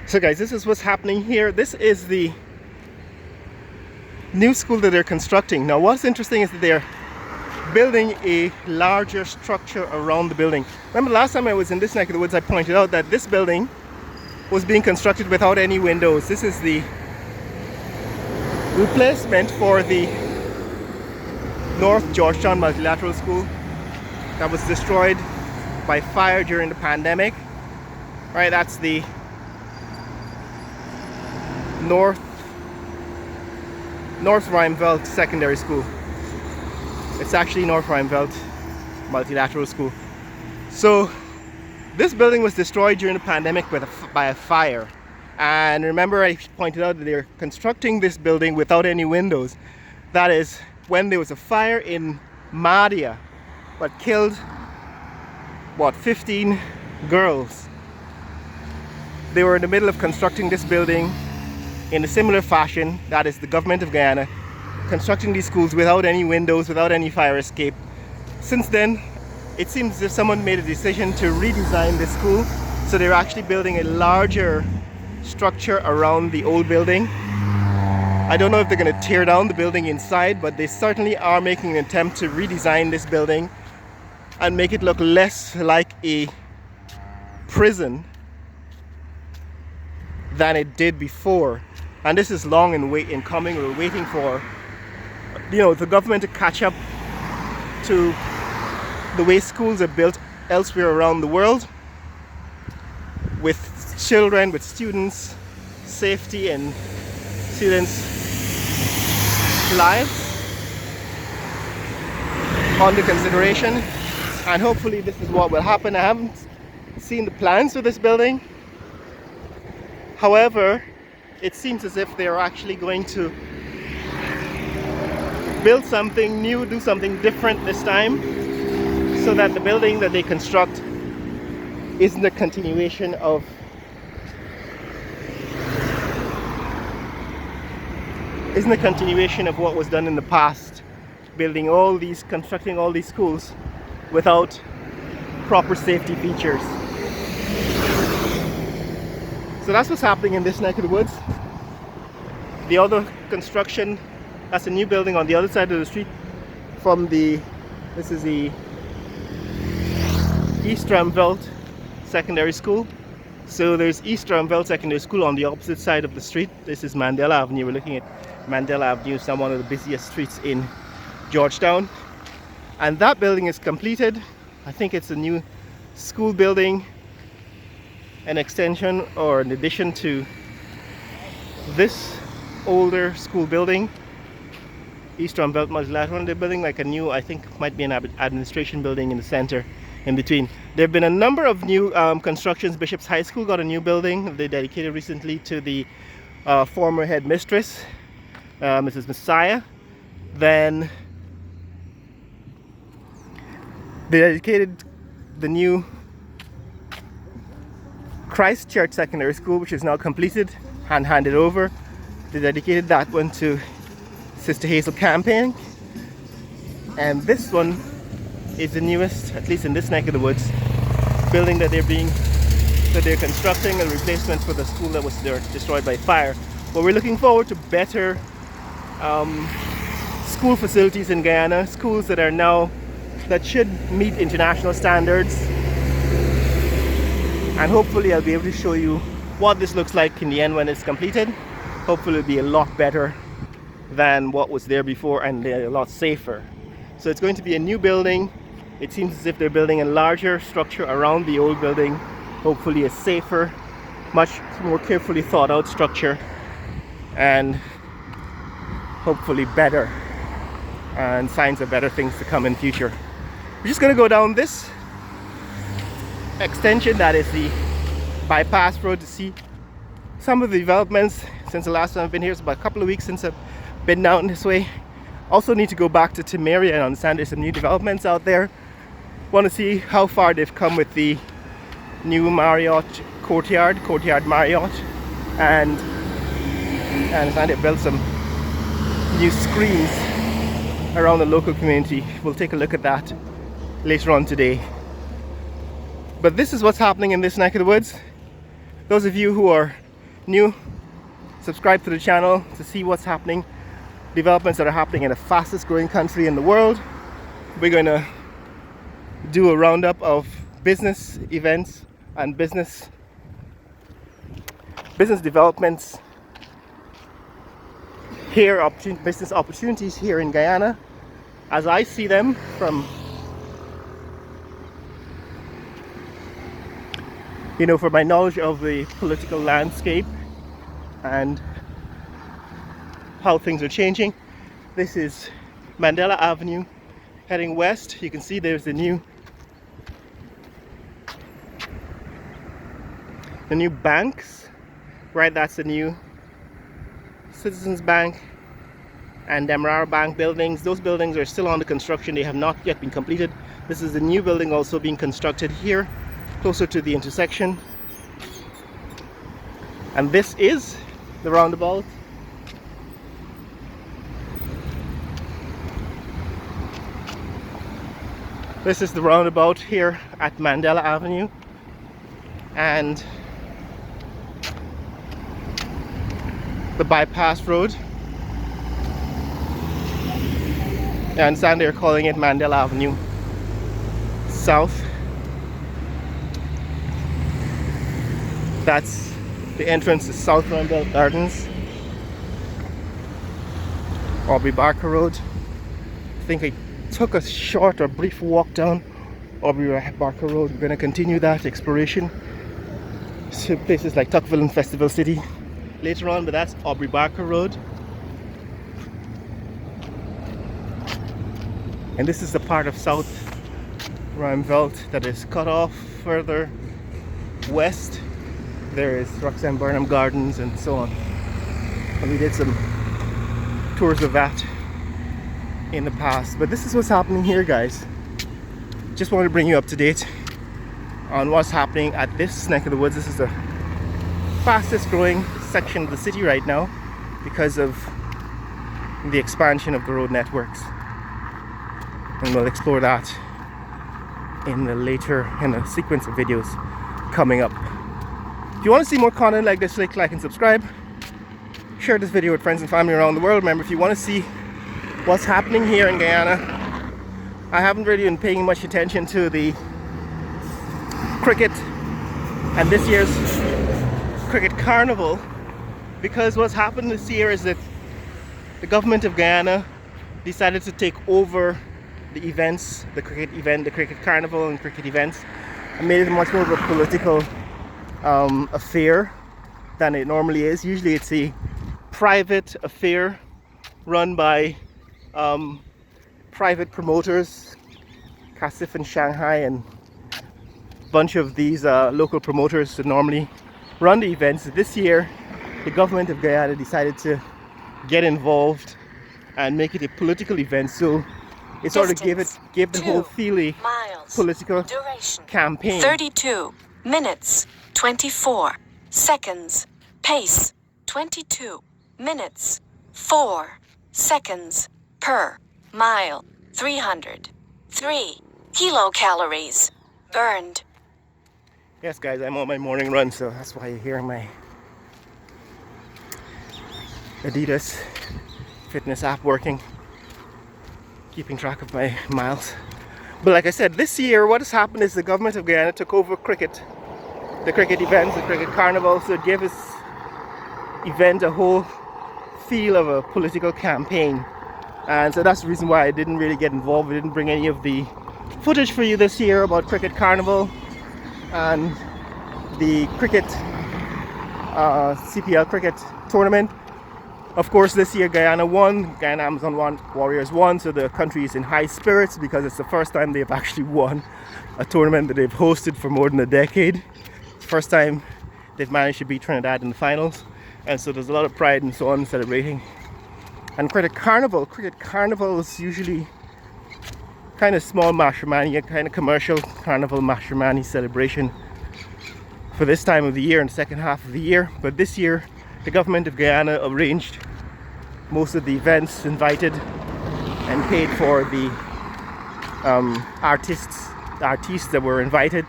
So guys, this is what's happening here. This is the new school that they're constructing. Now what's interesting is that they're building a larger structure around the building. Remember last time I was in this neck of the woods, I pointed out that this building was being constructed without any windows. This is the replacement for the North Georgetown Multilateral School that was destroyed by fire during the pandemic. Right, that's the North Rheinveld Secondary School. It's actually North Rheinveld Multilateral School. So this building was destroyed during the pandemic by a fire. And remember I pointed out that they're constructing this building without any windows. That is when there was a fire in Mahdia that killed, what, 15 girls. They were in the middle of constructing this building in a similar fashion. That is the government of Guyana constructing these schools without any windows, without any fire escape. Since then, it seems as if someone made a decision to redesign this school. So they're actually building a larger structure around the old building. I don't know if they're going to tear down the building inside, but they certainly are making an attempt to redesign this building and make it look less like a prison than it did before. And this is long in coming. We're waiting for, the government to catch up to the way schools are built elsewhere around the world, with children, with students, safety and students' lives under consideration. And hopefully this is what will happen. I haven't seen the plans for this building. However, it seems as if they're actually going to build something new, do something different this time, so that the building that they construct isn't a continuation of what was done in the past, constructing all these schools without proper safety features. So that's what's happening in this neck of the woods. The other construction, that's a new building on the other side of the street from this is the East Rheinveld Secondary School. So there's East Rheinveld Secondary School on the opposite side of the street. This is Mandela Avenue. We're looking at Mandela Avenue, it's now one of the busiest streets in Georgetown. And that building is completed. I think it's a new school building, an extension or an addition to this older school building, East Rheinveld Multilateral. They're building like a new, I think might be an administration building in the center in between. There have been a number of new constructions. Bishop's High School got a new building they dedicated recently to the former headmistress, Mrs. Messiah. Then they dedicated the new Christ Church Secondary School, which is now completed and handed over. They dedicated that one to Sister Hazel Campaign. And this one is the newest, at least in this neck of the woods, building that they're constructing, a replacement for the school that was destroyed by fire. But we're looking forward to better school facilities in Guyana, schools that should meet international standards. And hopefully I'll be able to show you what this looks like in the end when it's completed. Hopefully it'll be a lot better than what was there before, and a lot safer. So it's going to be a new building. It seems as if they're building a larger structure around the old building. Hopefully a safer, much more carefully thought out structure, and hopefully better, and signs of better things to come in future. We're just going to go down this extension that is the bypass road to see some of the developments since the last time I've been here. It's about a couple of weeks since I've been down this way. Also need to go back to Timeria and understand there's some new developments out there. Want to see how far they've come with the new Marriott courtyard Marriott, and understand they've built some new screens around the local community. We'll take a look at that later on today. But this is what's happening in this neck of the woods. Those of you who are new, subscribe to the channel to see what's happening, developments that are happening in the fastest growing country in the world. We're going to do a roundup of business events and business developments here, business opportunities here in Guyana as I see them from, from my knowledge of the political landscape and how things are changing. This is Mandela Avenue heading west. You can see there's the new banks, right? That's the new Citizens Bank and Demerara Bank buildings. Those buildings are still under construction. They have not yet been completed. This is the new building also being constructed here, closer to the intersection. And this is the roundabout. This is the roundabout here at Mandela Avenue. And the bypass road. I understand they're calling it Mandela Avenue South. That's the entrance to South Roundel Gardens. Aubrey Barker Road. I think I took a short or brief walk down Aubrey Barker Road. We're going to continue that exploration to places like Tuckville and Festival City later on, but that's Aubrey Barker Road. And this is the part of South Ruimveldt that is cut off further west. There is Roxanne Burnham Gardens and so on. And we did some tours of that in the past. But this is what's happening here, guys. Just wanted to bring you up to date on what's happening at this neck of the woods. This is the fastest growing section of the city right now because of the expansion of the road networks. And we'll explore that in a sequence of videos coming up. If you want to see more content like this, like and subscribe. Share this video with friends and family around the world. Remember, if you want to see what's happening here in Guyana, I haven't really been paying much attention to the cricket and this year's cricket carnival, because what's happened this year is that the government of Guyana decided to take over the events, the cricket carnival and cricket events, and made it much more of a political affair than it normally is. Usually it's a private affair run by private promoters, Casif in Shanghai and a bunch of these local promoters that normally run the events. This year the government of Guyana decided to get involved and make it a political event, so it sort of gave the whole feel political duration campaign. 32 minutes 24 seconds. Pace 22 minutes 4 seconds per mile. 303 kilocalories burned. Yes, guys, I'm on my morning run, so that's why you're hearing my Adidas fitness app working, keeping track of my miles. But like I said, this year what has happened is the government of Guyana took over the cricket events, the cricket carnival, so it gave this event a whole feel of a political campaign. And so that's the reason why I didn't really get involved. I didn't bring any of the footage for you this year about cricket carnival and the cricket CPL cricket tournament. Of course, this year Guyana won. Guyana Amazon Warriors won, so the country is in high spirits because it's the first time they've actually won a tournament that they've hosted for more than a decade. It's the first time they've managed to beat Trinidad in the finals, and so there's a lot of pride and so on celebrating. And cricket carnival is usually kind of small mashramani, a kind of commercial carnival mashramani celebration for this time of the year, in the second half of the year. But this year the government of Guyana arranged most of the events, invited and paid for the artists that were invited,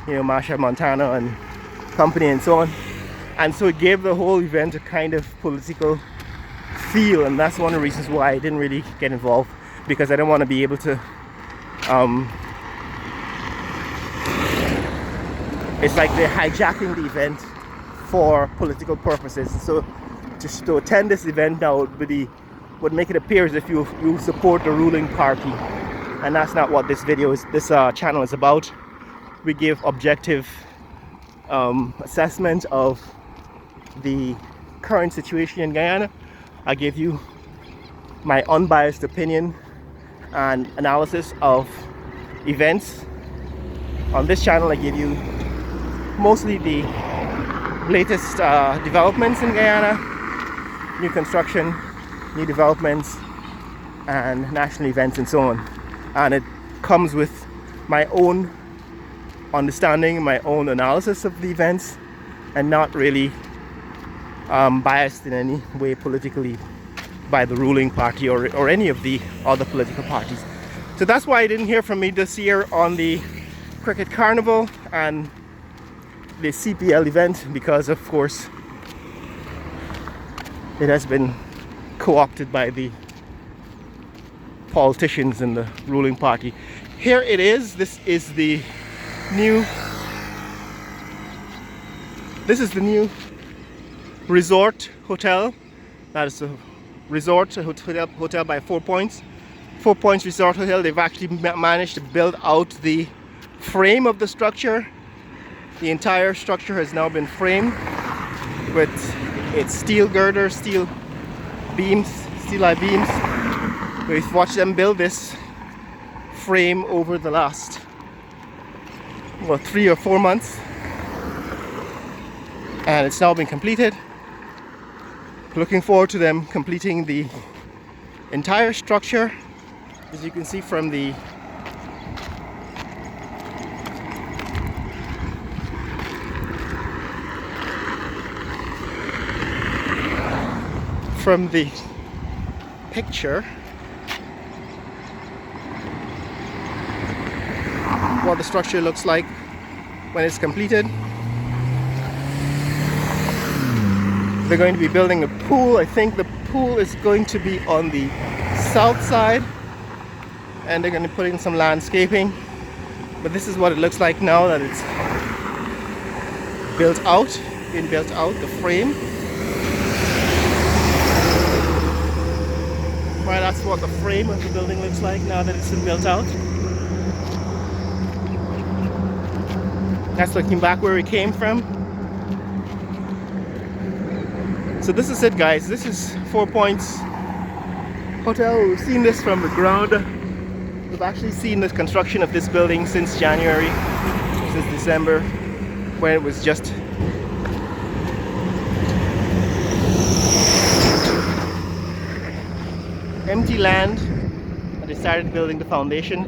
Masha Montana and company and so on. And so it gave the whole event a kind of political feel, and that's one of the reasons why I didn't really get involved, because I didn't want to be able to it's like they're hijacking the event for political purposes. So to attend this event now would make it appear as if you support the ruling party, and that's not what this channel is about. We give objective assessment of the current situation in Guyana. I give you my unbiased opinion and analysis of events. On this channel, I give you mostly the latest developments in Guyana, new construction, new developments, and national events and so on. And it comes with my own understanding, my own analysis of the events, and not really biased in any way politically by the ruling party or any of the other political parties. So that's why you didn't hear from me this year on the Cricket Carnival and the CPL event, because of course it has been co-opted by the politicians in the ruling party. Here it is. This is the new resort hotel. That is a resort hotel by 4 Points. 4 Points Resort Hotel. They've actually managed to build out the frame of the structure. The entire structure has now been framed with its steel girders, steel beams, steel-eye beams. We've watched them build this frame over the last 3 or 4 months, and it's now been completed. Looking forward to them completing the entire structure. As you can see from the picture, what the structure looks like when it's completed. They're going to be building a pool. I think the pool is going to be on the south side, and they're going to put in some landscaping. But this is what it looks like now that it's built out, the frame. Well, that's what the frame of the building looks like now that it's been built out. That's looking back where we came from. So this is it, guys. This is 4 Points Hotel. We've seen this from the ground. We've actually seen the construction of this building since January, since December, when it was just empty land, and they started building the foundation.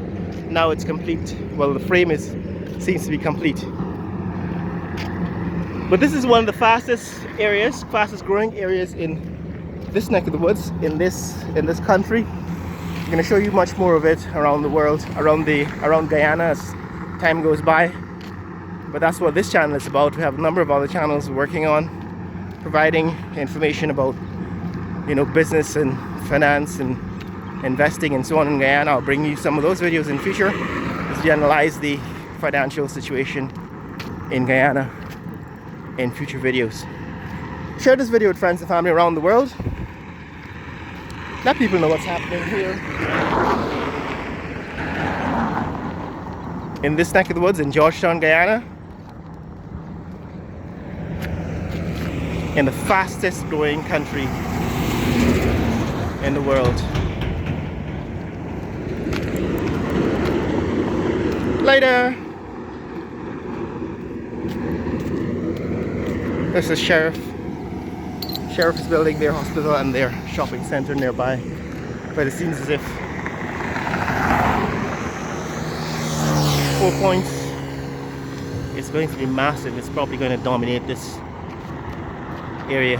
Now it's complete. Well, the frame seems to be complete. But this is one of the fastest growing areas in this neck of the woods, in this country. I'm going to show you much more of it around the world, around Guyana as time goes by. But that's what this channel is about. We have a number of other channels working on providing information about, business and finance and investing and so on in Guyana. I'll bring you some of those videos in future as we analyze the financial situation in Guyana in future videos. Share this video with friends and family around the world. Let people know what's happening here in this neck of the woods in Georgetown, Guyana, in the fastest growing country in the world. Later. There's the sheriff. Sheriff is building their hospital and their shopping center nearby. But it seems as if 4 Points is going to be massive. It's probably going to dominate this area.